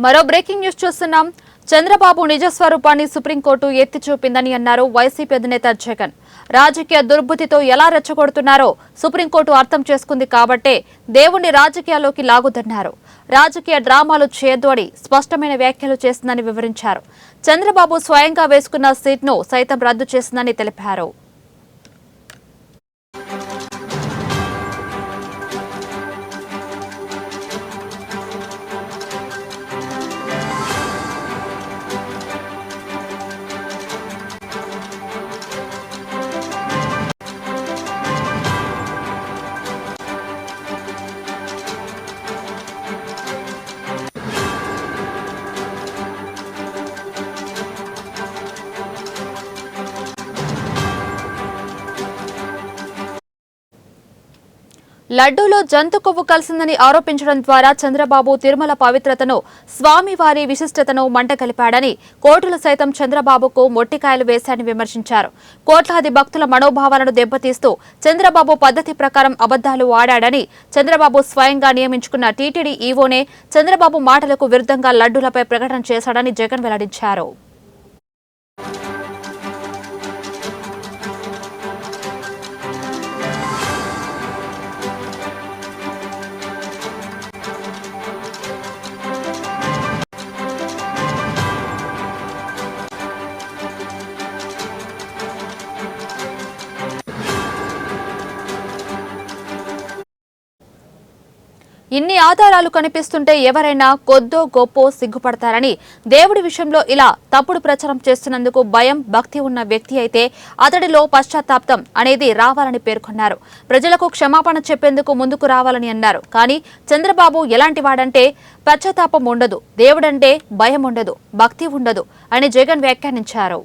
మరో breaking news చూస్తున్నాం. చంద్రబాబు నిజ స్వరూపాన్ని సుప్రీంకోర్టు ఎత్తి చూపిందని అన్నారు వైసీపీ అధినేత జగన్. రాజకీయ దుర్బుద్ధితో ఎలా రెచ్చగొడుతున్నారో సుప్రీంకోర్టు అర్థం చేసుకుంది కాబట్టే దేవుణ్ణి రాజకీయాల్లోకి లాగుతున్నారు. రాజకీయ డ్రామాలు చేయొద్దు అని స్పష్టమైన వ్యాఖ్యలు చేసిందని వివరించారు. చంద్రబాబు స్వయంగా వేసుకున్న సీట్ను సైతం రద్దు చేసిందని తెలిపారు. లడ్డూలో జంతు కొవ్వు కలిసిందని ఆరోపించడం ద్వారా చంద్రబాబు తిరుమల పవిత్రతను, స్వామివారి విశిష్టతను మంటగలిపాడని కోర్టులు సైతం చంద్రబాబుకు మొట్టికాయలు వేశారని విమర్శించారు. కోట్లాది భక్తుల మనోభావాలను దెబ్బతీస్తూ చంద్రబాబు పద్ధతి ప్రకారం అబద్దాలు ఆడాడని, చంద్రబాబు స్వయంగా నియమించుకున్న టీటీడీ ఈవోనే చంద్రబాబు మాటలకు విరుద్ధంగా లడ్డూలపై ప్రకటన చేశాడని జగన్ వెల్లడించారు. ఇన్ని ఆధారాలు కనిపిస్తుంటే ఎవరైనా కొద్దో గొప్పో సిగ్గుపడతారని, దేవుడి విషయంలో ఇలా తప్పుడు ప్రచారం చేస్తున్నందుకు భయం, భక్తి ఉన్న వ్యక్తి అయితే అతడిలో పశ్చాత్తాపం అనేది రావాలని పేర్కొన్నారు. ప్రజలకు క్షమాపణ చెప్పేందుకు ముందుకు రావాలని అన్నారు. కానీ చంద్రబాబు ఎలాంటి వాడంటే పశ్చాత్తాపం ఉండదు, దేవుడంటే భయం ఉండదు, భక్తి ఉండదు అని జగన్ వ్యాఖ్యానించారు.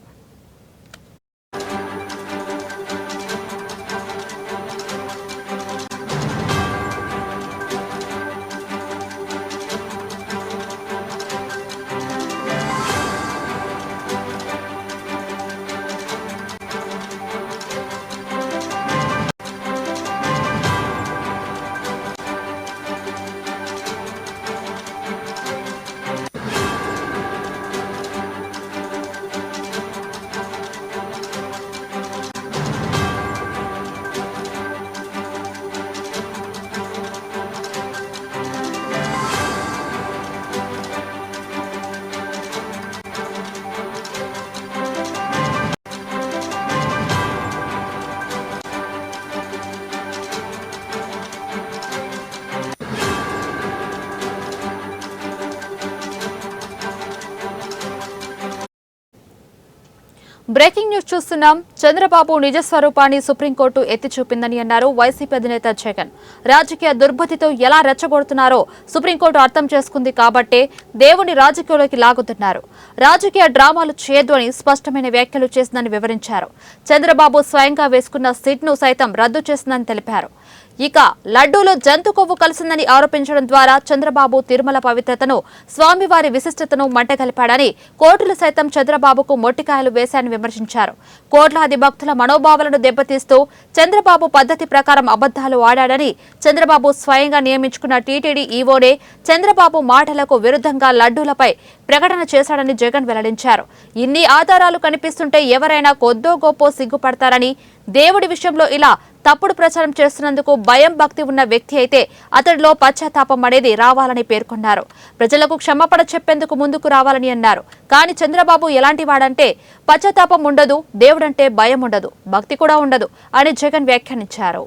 బ్రేకింగ్ న్యూస్ చూస్తున్నాం. చంద్రబాబు నిజ స్వరూపాన్ని సుప్రీంకోర్టు ఎత్తి చూపిందని అన్నారు వైసీపీ అధినేత జగన్. రాజకీయ దుర్బుద్ధితో ఎలా రెచ్చగొడుతున్నారో సుప్రీంకోర్టు అర్థం చేసుకుంది కాబట్టే దేవుని రాజకీయాల్లోకి లాగుతున్నారు. రాజకీయ డ్రామాలు చేయొద్దు అని స్పష్టమైన వ్యాఖ్యలు చేసిందని వివరించారు. చంద్రబాబు స్వయంగా వేసుకున్న సీట్ను సైతం రద్దు చేసిందని తెలిపారు. ఇక లడ్డూలో జంతు కొవ్వు కలిసిందని ఆరోపించడం ద్వారా చంద్రబాబు తిరుమల పవిత్రతను, స్వామివారి విశిష్టతను మంటగలిపాడని కోర్టులు సైతం చంద్రబాబుకు మొట్టికాయలు వేశారని విమర్శించారు. కోట్లాది భక్తుల మనోభావాలను దెబ్బతీస్తూ చంద్రబాబు పద్ధతి ప్రకారం అబద్దాలు ఆడాడని, చంద్రబాబు స్వయంగా నియమించుకున్న టీటీడీ ఈవోనే చంద్రబాబు మాటలకు విరుద్ధంగా లడ్డూలపై ప్రకటన చేశాడని జగన్ వెల్లడించారు. ఇన్ని ఆధారాలు కనిపిస్తుంటే ఎవరైనా కొద్దో గొప్పో సిగ్గుపడతారని, దేవుడి విషయంలో ఇలా తప్పుడు ప్రచారం చేస్తున్నందుకు భయం, భక్తి ఉన్న వ్యక్తి అయితే అతడిలో పశ్చాత్తాపం అనేది రావాలని పేర్కొన్నారు. ప్రజలకు క్షమాపణ చెప్పేందుకు ముందుకు రావాలని అన్నారు. కానీ చంద్రబాబు ఎలాంటి వాడంటే పశ్చాత్తాపం ఉండదు, దేవుడంటే భయం ఉండదు, భక్తి కూడా ఉండదు అని జగన్ వ్యాఖ్యానించారు.